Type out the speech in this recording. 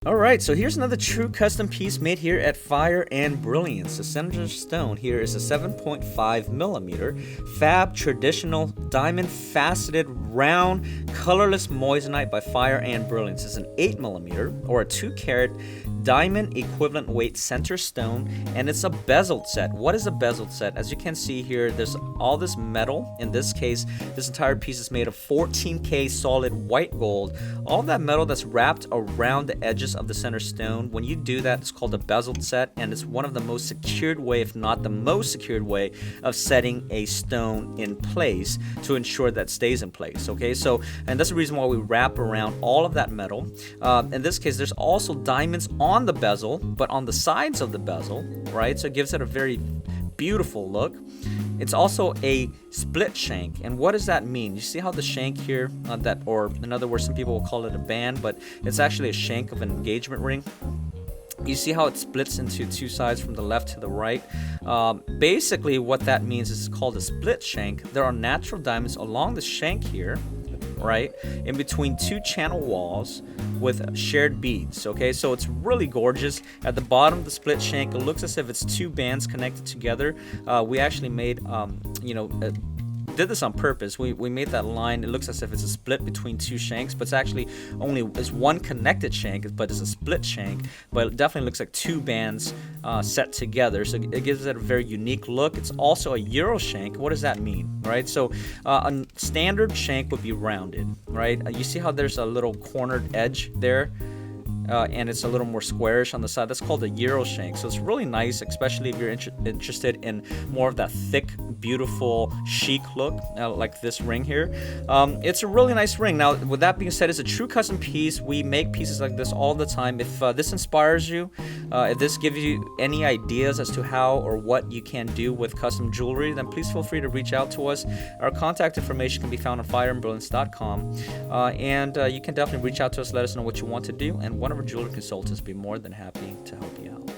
Alright, so here's another true custom piece made here at Fire and Brilliance. The center stone here is a 7.5 millimeter FAB traditional diamond faceted round colorless moissanite by Fire and Brilliance. It's an 8 millimeter or a 2 carat diamond equivalent weight center stone, and it's a bezeled set. What is a bezeled set? As you can see here, there's all this metal. In this case, this entire piece is made of 14K solid white gold. All that metal that's wrapped around the edges of the center stone. When you do that, it's called a bezeled set, and it's one of the most secured way, if not the most secured way, of setting a stone in place to ensure that stays in place. Okay, so, and that's the reason why we wrap around all of that metal. In this case, there's also diamonds on the bezel, but on the sides of the bezel, right? So it gives it a very beautiful look. It's also a split shank. And what does that mean? You see how the shank here, or in other words, some people will call it a band, but it's actually a shank of an engagement ring. You see how it splits into two sides from the left to the right. Basically, what that means is it's called a split shank. There are natural diamonds along the shank here, right, in between two channel walls with shared beads. Okay, so it's really gorgeous. At the bottom of the split shank, it looks as if it's two bands connected together. We actually made did this on purpose. We made that line. It looks as if it's a split between two shanks, but it's actually it's one connected shank, but it's a split shank. But it definitely looks like two bands set together, so it gives it a very unique look. It's also a Euro shank. What does that mean, right? So a standard shank would be rounded, right? You see how there's a little cornered edge there? And it's a little more squarish on the side. That's called a Euro shank. So it's really nice, especially if you're interested in more of that thick, beautiful, chic look, like this ring here. It's a really nice ring. Now, with that being said, it's a true custom piece. We make pieces like this all the time. If this inspires you, if this gives you any ideas as to how or what you can do with custom jewelry, then please feel free to reach out to us. Our contact information can be found on fireandbrilliance.com, and you can definitely reach out to us, let us know what you want to do, and one of our jeweler consultants will be more than happy to help you out.